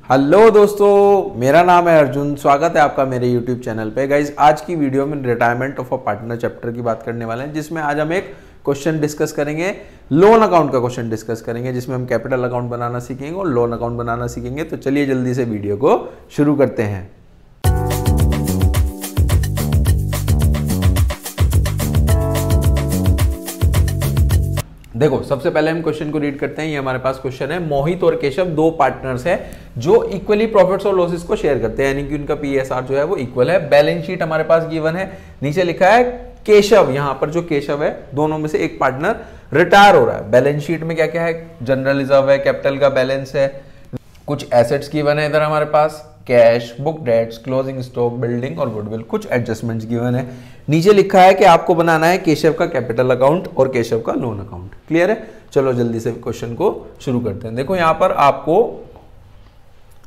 Hello दोस्तों, मेरा नाम है अर्जुन। स्वागत है आपका मेरे यूट्यूब चैनल पे। गाइज, आज की वीडियो में retirement of a partner chapter की बात करने वाले हैं, जिसमें आज हम एक क्वेश्चन डिस्कस करेंगे। लोन अकाउंट का क्वेश्चन डिस्कस करेंगे, जिसमें हम कैपिटल अकाउंट बनाना सीखेंगे और लोन अकाउंट बनाना सीखेंगे। तो चलिए जल्दी से वीडियो को शुरू करते हैं। देखो, सबसे पहले हम क्वेश्चन को रीड करते हैं। ये हमारे पास क्वेश्चन है, मोहित और केशव दो पार्टनर्स हैं जो इक्वली प्रॉफिट्स और लॉसेस को शेयर करते हैं, यानी कि उनका पीएसआर जो है वो इक्वल है। बैलेंस शीट हमारे पास गिवन है, नीचे लिखा है केशव। यहां पर जो केशव है, दोनों में से एक पार्टनर रिटायर हो रहा है। बैलेंस शीट में क्या क्या है? जनरल रिजर्व है, कैपिटल का बैलेंस है, कुछ एसेट्स गिवन है इधर हमारे पास, cash, book debts, closing stock, building और गुडविल, कुछ एडजस्टमेंट्स गिवन है। नीचे लिखा है कि आपको बनाना है केशव का कैपिटल अकाउंट और केशव का लोन अकाउंट। क्लियर है? चलो जल्दी से क्वेश्चन को शुरू करते हैं। देखो, यहां पर आपको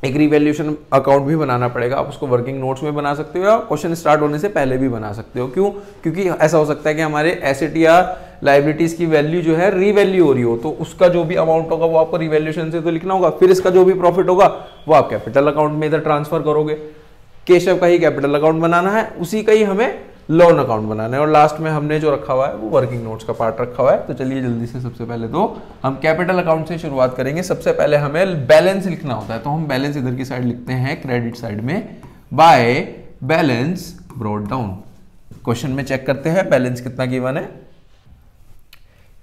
एक रिवैल्यूएशन अकाउंट भी बनाना पड़ेगा। आप उसको वर्किंग नोट्स में बना सकते हो या क्वेश्चन स्टार्ट होने से पहले भी बना सकते हो। क्यों? क्योंकि ऐसा हो सकता है कि हमारे एसेट या लायबिलिटीज की वैल्यू जो है रीवैल्यू हो रही हो, तो उसका जो भी अमाउंट होगा वो आपको रिवैल्यूएशन से तो लिखना होगा। फिर इसका जो भी प्रॉफिट होगा वो आप कैपिटल अकाउंट में इधर ट्रांसफर करोगे। केशव का ही कैपिटल अकाउंट बनाना है, उसी का ही हमें लोन अकाउंट बनाना है। और लास्ट में हमने जो रखा हुआ है वो वर्किंग नोट्स का पार्ट रखा हुआ है। तो चलिए जल्दी से सबसे पहले तो हम कैपिटल अकाउंट से शुरुआत करेंगे। सबसे पहले हमें बैलेंस लिखना होता है, तो हम बैलेंस इधर की साइड लिखते हैं क्रेडिट साइड में, by balance brought down. Question में चेक करते हैं बैलेंस कितना गिवन है।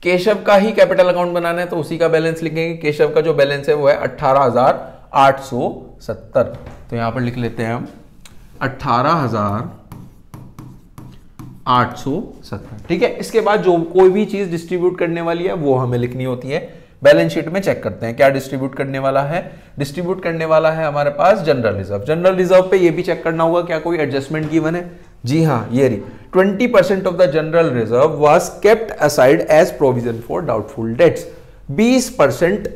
केशव का ही कैपिटल अकाउंट बनाना है तो उसी का बैलेंस लिखेंगे। केशव का जो बैलेंस है वो है 18,870। तो यहां पर लिख लेते हैं हम 18,870। ठीक है। इसके बाद जो कोई भी चीज डिस्ट्रीब्यूट करने वाली है वो हमें लिखनी होती है। बैलेंस शीट में चेक करते हैं क्या डिस्ट्रीब्यूट करने वाला है। डिस्ट्रीब्यूट करने वाला है हमारे पास जनरल रिजर्व। जनरल रिजर्व पे ये भी चेक करना होगा क्या कोई एडजस्टमेंट गिवन है। जी हाँ, ये रही 20% of the general reserve was kept aside as provision for doubtful debts. 20%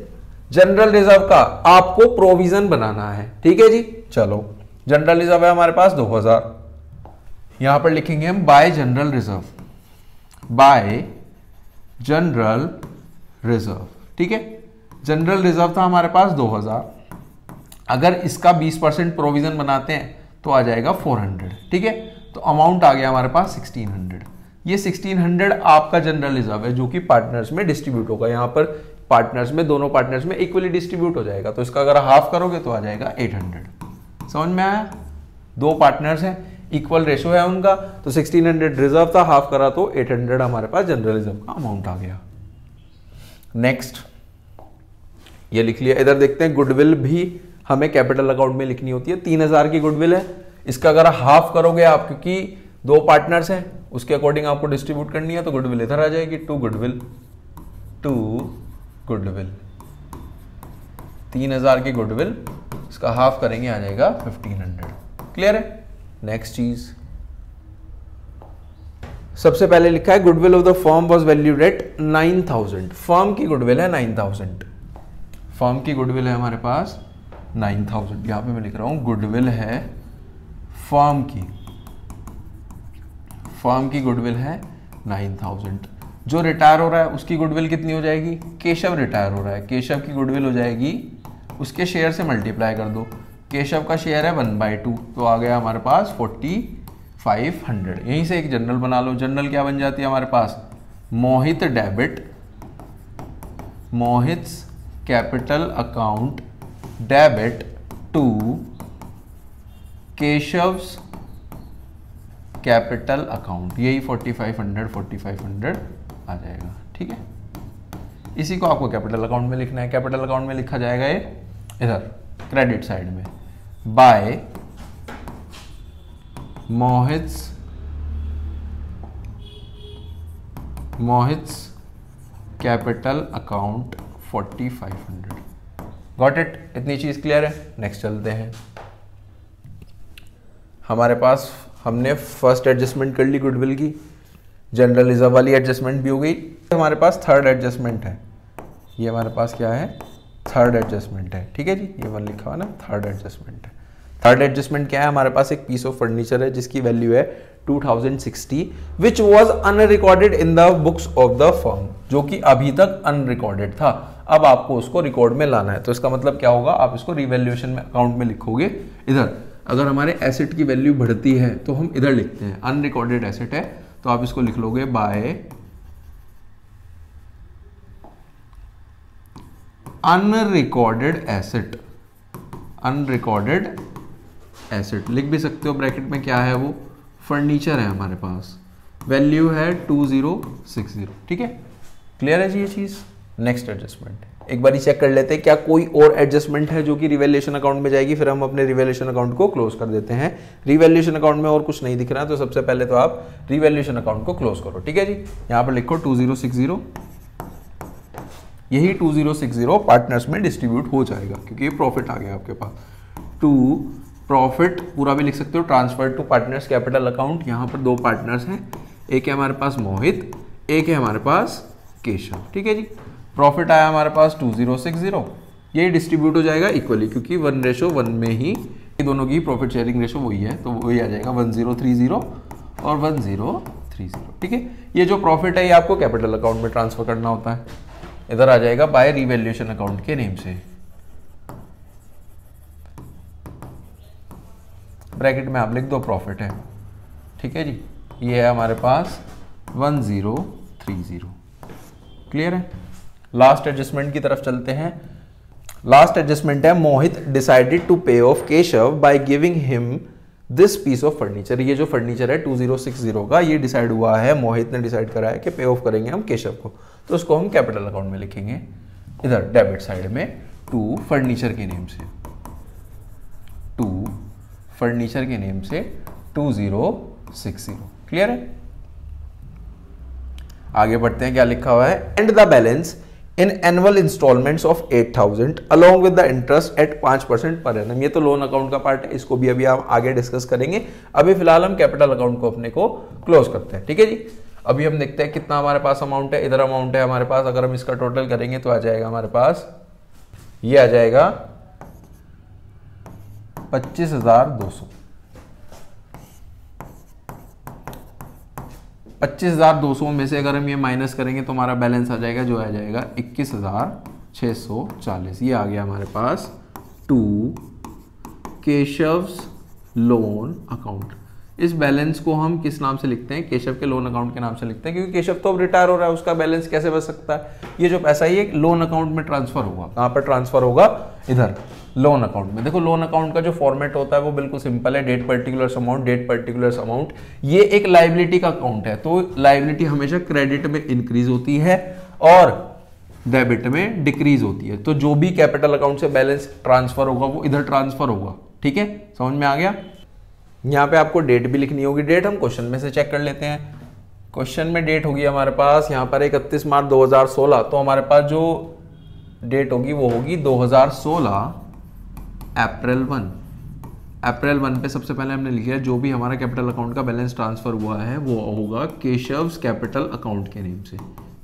general reserve का आपको प्रोविजन बनाना है। ठीक है जी। चलो, जनरल रिजर्व है हमारे पास 2000। यहां पर लिखेंगे हम bye general reserve, bye general reserve. ठीक है। जनरल रिजर्व था हमारे पास 2000। अगर इसका 20% प्रोविजन बनाते हैं तो आ जाएगा 400। ठीक है। तो अमाउंट आ गया हमारे पास 1600। ये 1600 आपका जनरल रिजर्व है जो कि पार्टनर्स में डिस्ट्रीब्यूट होगा। यहां पर पार्टनर्स में, दोनों पार्टनर्स में इक्वली डिस्ट्रीब्यूट हो जाएगा। तो इसका अगर हाफ करोगे तो आ जाएगा 800। समझ में आया? दो पार्टनर्स हैं, इक्वल रेशो है उनका, तो 1600 रिजर्व था, हाफ करा तो 800 हमारे पास जनरल रिजर्व का अमाउंट आ गया। नेक्स्ट ये लिख लिया। इधर देखते हैं, गुडविल भी हमें कैपिटल अकाउंट में लिखनी होती है। 3000 की गुडविल है। इसका अगर हाफ करोगे आप, क्योंकि दो पार्टनर्स हैं, उसके अकॉर्डिंग आपको डिस्ट्रीब्यूट करनी है, तो गुडविल इधर आ जाएगी, टू गुडविल, टू गुडविल, 3000 की गुडविल, इसका हाफ करेंगे आ जाएगा 1500। क्लियर है? नेक्स्ट चीज, सबसे पहले लिखा है goodwill of the firm was valued at 9000। Firm की गुडविल है 9000। फर्म की गुडविल है हमारे पास 9000। यहां पे मैं लिख रहा हूं गुडविल है फर्म की, फर्म की गुडविल है 9000। जो रिटायर हो रहा है उसकी गुडविल कितनी हो जाएगी? केशव रिटायर हो रहा है, केशव की गुडविल हो जाएगी, उसके शेयर से मल्टीप्लाई कर दो। केशव का शेयर है 1/2, तो आ गया हमारे पास 4500। यहीं से एक जनरल बना लो। जनरल क्या बन जाती है हमारे पास? Mohit debit, Mohit's capital account debit to Keshav's capital account. यही 4500 आ जाएगा। ठीक है। इसी को आपको कैपिटल अकाउंट में लिखना है। कैपिटल अकाउंट में लिखा जाएगा ये इधर क्रेडिट साइड में, by Mohit's capital account 4500। Got it? इतनी चीज क्लियर है? नेक्स्ट चलते हैं। हमारे पास हमने फर्स्ट एडजस्टमेंट कर ली गुडविल की, जनरल रिजर्व वाली एडजस्टमेंट भी हो गई। हमारे पास थर्ड एडजस्टमेंट है। ये हमारे पास क्या है? थर्ड एडजस्टमेंट है। ठीक है जी। ये वन लिखा हुआ ना, थर्ड एडजस्टमेंट है। थर्ड एडजस्टमेंट क्या है? हमारे पास एक पीस ऑफ फर्नीचर है जिसकी वैल्यू है 2060 which was unrecorded in the books of the firm, जो कि अभी तक अनरिकॉर्डेड था। अब आपको उसको रिकॉर्ड में लाना है। तो इसका मतलब क्या होगा, आप इसको रिवैल्यूएशन में अकाउंट में लिखोगे इधर। अगर हमारे एसेट की वैल्यू बढ़ती है तो हम इधर लिखते हैं, अनरिकॉर्डेड एसेट है तो आप इसको लिख लोगे by unrecorded asset. Unrecorded asset लिख भी सकते हो, ब्रैकेट में क्या है वो फर्नीचर है हमारे पास, वैल्यू है 2060। ठीक है, क्लियर है जी ये चीज। नेक्स्ट एडजस्टमेंट एक बार चेक कर लेते हैं क्या कोई और एडजस्टमेंट है जो कि रिवैल्यूएशन अकाउंट में जाएगी, फिर हम अपने रिवैल्यूएशन अकाउंट को क्लोज कर देते हैं। रिवैल्यूएशन अकाउंट में और कुछ नहीं दिख रहा है तो सबसे पहले तो आप रिवैल्यूएशन अकाउंट को क्लोज करो। ठीक है जी, यहां पर लिखो 2060, यही 2060 पार्टनर्स में डिस्ट्रीब्यूट हो जाएगा क्योंकि ये प्रॉफिट आ गया आपके पास। टू प्रॉफिट पूरा भी लिख सकते हो, transfer to partners capital account. यहां पर दो पार्टनर्स हैं, एक है हमारे पास मोहित, एक है हमारे पास केशव। ठीक है जी, प्रॉफिट आया हमारे पास 2060, ये डिस्ट्रीब्यूट हो जाएगा इक्वली क्योंकि 1:1 में ही दोनों की प्रॉफिट शेयरिंग रेशो वही है, तो वही आ जाएगा 1030 और 1030। ठीक है, ये जो प्रॉफिट है ये आपको कैपिटल अकाउंट में ट्रांसफर करना होता है, इधर आ जाएगा बाय रिवैल्यूएशन अकाउंट के नेम से। ब्रैकेट में आप लिख दो प्रॉफिट है। ठीक है जी, ये है हमारे पास 1030। क्लियर है। लास्ट एडजस्टमेंट की तरफ चलते हैं। लास्ट एडजस्टमेंट है Mohit decided to pay off Keshav by giving him this piece of furniture. ये जो फर्नीचर है 2060 का, ये डिसाइड हुआ है, मोहित ने डिसाइड करा है कि पे ऑफ करेंगे हम केशव को, तो उसको हम कैपिटल अकाउंट में लिखेंगे इधर डेबिट साइड में, टू फर्नीचर के नेम से, टू फर्नीचर के नेम से 2060। क्लियर है। आगे बढ़ते हैं, क्या लिखा हुआ है, and the balance in annual instalments of 8000 along with the interest at 5% per annum. ये तो लोन अकाउंट का पार्ट है, इसको भी अभी हम आगे डिस्कस करेंगे। अभी फिलहाल हम कैपिटल अकाउंट को अपने को क्लोज करते हैं। ठीक है जी, अभी हम देखते हैं कितना हमारे पास अमाउंट है। इधर अमाउंट है हमारे पास, अगर हम इसका टोटल करेंगे तो आ जाएगा हमारे पास, ये आ जाएगा 25,200। 25,200 में से अगर हम ये माइनस करेंगे तो हमारा बैलेंस आ जाएगा, जो आ जाएगा 21,640। ये आ गया हमारे पास टू केशव्स लोन अकाउंट। इस बैलेंस को हम किस नाम से लिखते हैं, केशव के लोन अकाउंट के नाम से लिखते हैं, क्योंकि केशव तो अब रिटायर हो रहा है, उसका बैलेंस कैसे बच सकता है। ये जो पैसा ये लोन अकाउंट में ट्रांसफर होगा, कहां पर ट्रांसफर होगा, इधर लोन अकाउंट में। देखो लोन अकाउंट का जो फॉर्मेट होता है वो बिल्कुल सिंपल है, date particulars amount, date particulars amount. ये एक लायबिलिटी का अकाउंट है, तो लायबिलिटी हमेशा क्रेडिट में इंक्रीज होती है और डेबिट में डिक्रीज होती है। तो जो भी कैपिटल अकाउंट से बैलेंस ट्रांसफर होगा वो इधर ट्रांसफर होगा। ठीक है, समझ में आ गया। यहां पे आपको डेट भी लिखनी होगी, डेट हम क्वेश्चन में से चेक कर लेते हैं। क्वेश्चन में डेट होगी हमारे पास यहां पर 31 मार्च 2016, तो हमारे पास जो डेट होगी वो होगी 2016 अप्रैल 1। अप्रैल 1 पे सबसे पहले हमने लिखा है जो भी हमारा कैपिटल अकाउंट का बैलेंस ट्रांसफर हुआ है वो होगा केशव्स कैपिटल अकाउंट के नेम से।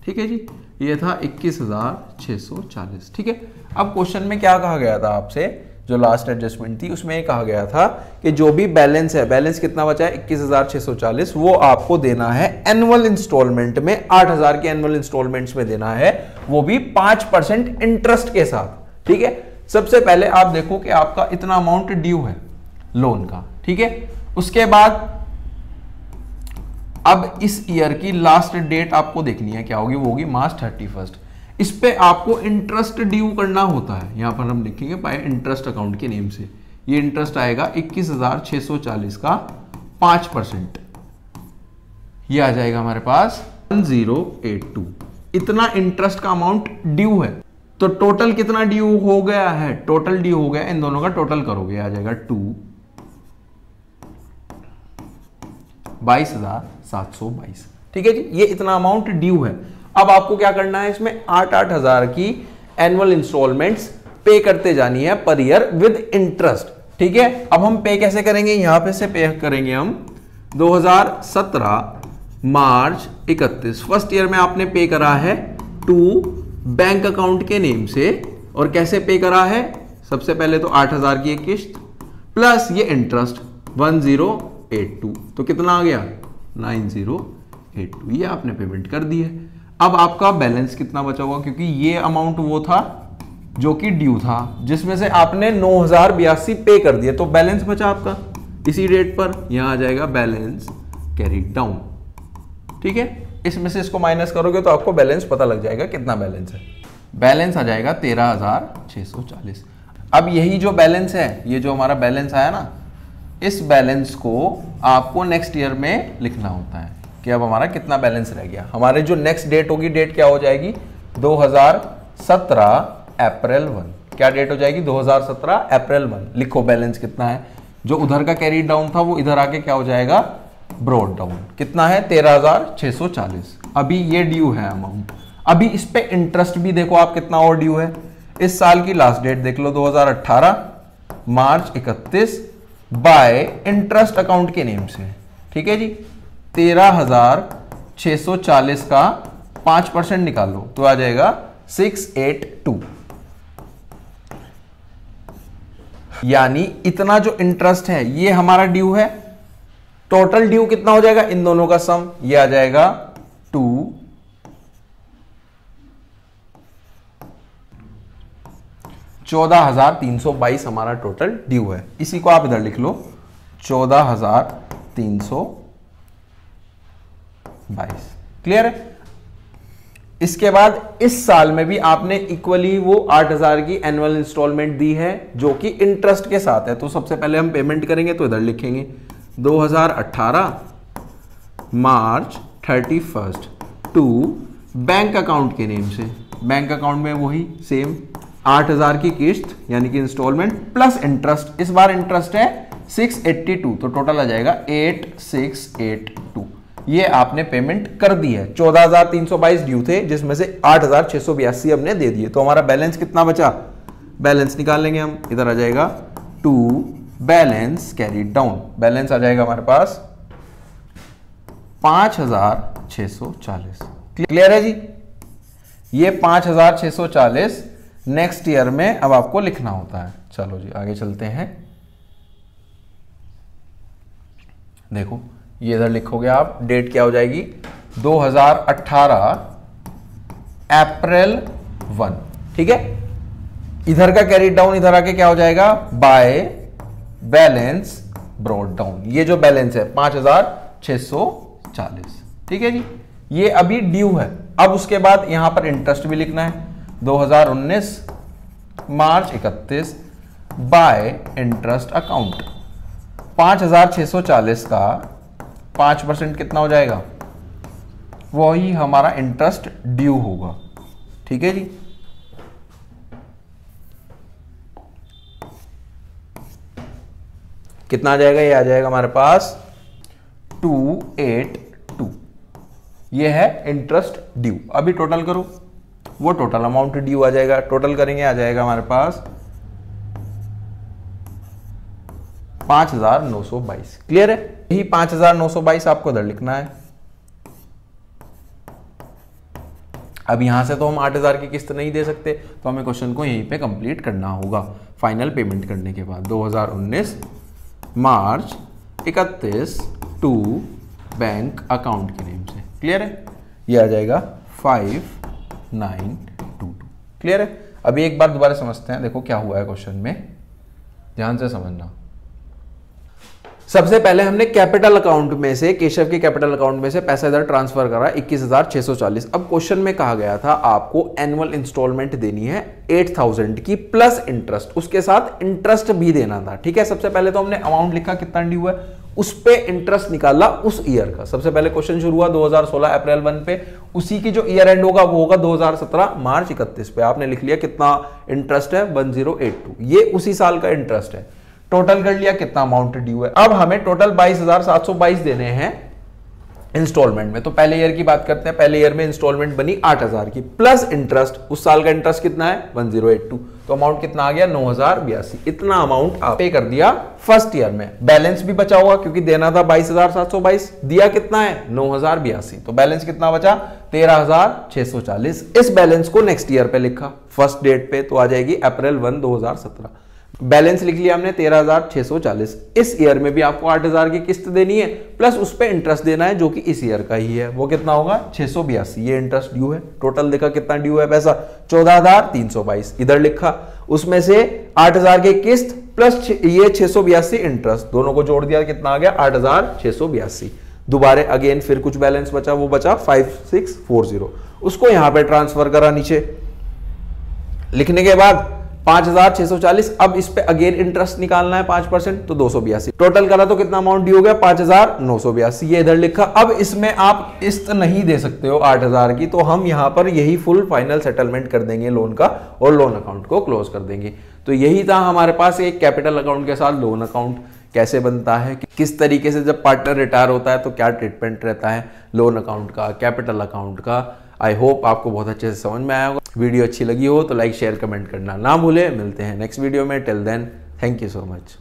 ठीक है जी, ये था 21,640। ठीक है, अब क्वेश्चन में क्या कहा गया था आपसे, जो लास्ट एडजस्टमेंट थी उसमें ये कहा गया था कि जो भी बैलेंस है, बैलेंस कितना बचा है 21,640, वो आपको देना है एनुअल इंस्टॉलमेंट में, 8,000 के एनुअल इंस्टॉलमेंट्स में देना है, वो भी 5% इंटरेस्ट के साथ। ठीक है, सबसे पहले आप देखो कि आपका इतना अमाउंट ड्यू है लोन का। ठीक है, उसके बाद अब इस ईयर की लास्ट डेट आपको देखनी है, क्या होगी, वो होगी मार्च 31। इस पे आपको इंटरेस्ट ड्यू करना होता है, यहां पर हम लिखेंगे बाय इंटरेस्ट अकाउंट के नेम से। ये इंटरेस्ट आएगा 21,640 का 5%, ये आ जाएगा हमारे पास 1082। इतना इंटरेस्ट का अमाउंट ड्यू है, तो टोटल कितना ड्यू हो गया है, टोटल ड्यू हो गया, इन दोनों का टोटल करोगे आ जाएगा 22,722। ठीक है जी, ये इतना अमाउंट ड्यू है। अब आपको क्या करना है, इसमें 8,000 की एनुअल इंस्टॉलमेंट्स पे करते जानी है पर ईयर विद इंटरेस्ट। ठीक है, अब हम पे कैसे करेंगे, यहां पे से पे करेंगे हम 2017 मार्च 31। फर्स्ट ईयर में आपने पे करा है टू बैंक अकाउंट के नेम से, और कैसे पे करा है, सबसे पहले तो 8,000 की एक किस्त प्लस ये इंटरेस्ट 1082, तो कितना आ गया 9082, ये आपने पेमेंट कर दी है। अब आपका बैलेंस कितना बचा हुआ, क्योंकि ये अमाउंट वो था जो कि ड्यू था, जिसमें से आपने 9082 पे कर दिया, तो बैलेंस बचा आपका इसी डेट पर, यहां आ जाएगा बैलेंस कैरीड डाउन। ठीक है, इसमें से इसको माइनस करोगे तो आपको बैलेंस पता लग जाएगा कितना बैलेंस है। बैलेंस आ जाएगा 13,640। अब यही जो बैलेंस है, ये जो हमारा बैलेंस आया ना, इस बैलेंस को आपको नेक्स्ट ईयर में लिखना होता है कि अब हमारा कितना बैलेंस रह गया। हमारे जो नेक्स्ट डेट होगी, डेट क्या हो जाएगी 2017 अप्रैल 1। क्या डेट हो जाएगी 2017 अप्रैल 1। लिखो बैलेंस कितना है, जो उधर का कैरी डाउन था वो इधर आके क्या हो जाएगा ब्रॉड डाउन। कितना है 13,640। अभी ये ड्यू है अमाउंट। अभी इस पे इंटरेस्ट भी देखो आप कितना और ड्यू है। इस साल की लास्ट डेट देख लो 2018 मार्च 31 बाय इंटरेस्ट अकाउंट के नेम से। ठीक है जी, 13,640 का 5% निकालो तो आ जाएगा 682। यानी इतना जो इंटरेस्ट है ये हमारा ड्यू है। टोटल ड्यू कितना हो जाएगा इन दोनों का सम, ये आ जाएगा 14,322 हमारा टोटल ड्यू है। इसी को आप इधर लिख लो 14,322। क्लियर है। इसके बाद इस साल में भी आपने इक्वली वो 8,000 की एनुअल इंस्टॉलमेंट दी है जो कि इंटरेस्ट के साथ है। तो सबसे पहले हम पेमेंट करेंगे तो इधर लिखेंगे 2018 मार्च 31 टू बैंक अकाउंट के नेम से। बैंक अकाउंट में वही सेम 8,000 की किस्त यानी कि इंस्टॉलमेंट प्लस इंटरेस्ट। इस बार इंटरेस्ट है 682, तो टोटल आ जाएगा 8682। ये आपने पेमेंट कर दी है। 14,322 ड्यू थे जिसमें से 8,682 हमने दे दिए। तो हमारा बैलेंस कितना बचा, बैलेंस निकाल लेंगे हम। इधर आ जाएगा to balance carried down. Balance आ जाएगा हमारे पास 5,640। क्लियर है जी। ये 5,640 नेक्स्ट ईयर में अब आपको लिखना होता है। चलो जी आगे चलते हैं। देखो ये इधर लिखोगे आप, डेट क्या हो जाएगी 2018 अप्रैल 1। ठीक है, इधर का कैरी डाउन इधर आके क्या हो जाएगा बाय बैलेंस ब्रॉड डाउन। ये जो बैलेंस है 5,640। ठीक है जी, ये अभी ड्यू है। अब उसके बाद यहां पर इंटरेस्ट भी लिखना है 2019 मार्च 31 बाय इंटरेस्ट अकाउंट। 5,640 का 5% कितना हो जाएगा, वही हमारा इंटरेस्ट ड्यू होगा। ठीक है जी, कितना आ जाएगा, ये आ जाएगा हमारे पास 282। ये है इंटरेस्ट ड्यू। अभी टोटल करो, वो टोटल अमाउंट ड्यू आ जाएगा। टोटल करेंगे आ जाएगा हमारे पास 5,922। क्लियर है। यही 5,922 आपको इधर लिखना है। अब यहां से तो हम 8,000 की किस्त नहीं दे सकते, तो हमें क्वेश्चन को यहीं पे कंप्लीट करना होगा। फाइनल पेमेंट करने के बाद 2019 मार्च 31 टू बैंक अकाउंट के नेम से। क्लियर है, ये आ जाएगा 5,922। क्लियर है। अभी एक बार दोबारा समझते हैं। देखो क्या हुआ है क्वेश्चन में, ध्यान से समझना। सबसे पहले हमने कैपिटल अकाउंट में से, केशव के कैपिटल अकाउंट में से पैसा इधर ट्रांसफर करा 21,640। अब क्वेश्चन में कहा गया था आपको एनुअल इंस्टॉलमेंट देनी है 8,000 की प्लस इंटरेस्ट, उसके साथ इंटरेस्ट भी देना था। ठीक है, सबसे पहले तो हमने अमाउंट लिखा कितना ड्यू है, उस पे इंटरेस्ट निकाला उस ईयर का। सबसे पहले क्वेश्चन शुरू हुआ 2016 अप्रैल 1 पे, उसी की जो ईयर एंड होगा वो होगा 2017 मार्च 31 पे। आपने लिख लिया कितना इंटरेस्ट है 1082, ये उसी साल का इंटरेस्ट है। टोटल कर लिया कितना अमाउंट ड्यू है। अब हमें टोटल 22,722 देने हैं इंस्टॉलमेंट में। तो पहले ईयर की बात करते हैं। पहले ईयर में इंस्टॉलमेंट बनी 8,000 की प्लस इंटरेस्ट, उस साल का इंटरेस्ट कितना है 1082, तो अमाउंट कितना आ गया 9,082। इतना अमाउंट आप पे कर दिया फर्स्ट ईयर में। बैलेंस भी बचा हुआ क्योंकि देना था 22,722, दिया कितना है 9,082, तो बैलेंस कितना बचा 13,640। इस बैलेंस को नेक्स्ट ईयर पे लिखा फर्स्ट डेट पे, तो आ जाएगी अप्रैल 1 2017। बैलेंस लिख लिया हमने 13,640। इस ईयर में भी आपको 8,000 की किस्त देनी है, प्लस उस पे इंटरेस्ट देना है जो कि इस ईयर का ही है। वो कितना होगा 682। ये इंटरेस्ट ड्यू है। टोटल देखा कितना ड्यू है पैसा 14,322 इधर लिखा। उसमें से 8,000 की किस्त प्लस ये 682 इंटरेस्ट, दोनों को जोड़ दिया कितना आ गया 8,682। दोबारा अगेन फिर कुछ बैलेंस बचा, वो बचा 5640। उसको यहां पे ट्रांसफर करा नीचे। लिखने के बाद 5,640। अब इस पे अगेन इंटरेस्ट निकालना है 5%, तो 282। टोटल करा तो कितना अमाउंट ड्यू हो गया 5,982। ये इधर लिखा। अब इसमें आप किस्त नहीं दे सकते हो 8,000 की, तो हम यहां पर यही फुल फाइनल सेटलमेंट कर देंगे लोन का और लोन अकाउंट को क्लोज कर देंगे। तो यही था हमारे पास एक कैपिटल अकाउंट के साथ लोन अकाउंट कैसे बनता है, किस तरीके से जब पार्टनर रिटायर होता है तो क्या ट्रीटमेंट रहता है लोन अकाउंट का, कैपिटल अकाउंट का। आई होप आपको बहुत अच्छे से समझ में आया होगा। वीडियो अच्छी लगी हो तो लाइक शेयर कमेंट करना ना भूले। मिलते हैं नेक्स्ट वीडियो में। Till then thank you so much.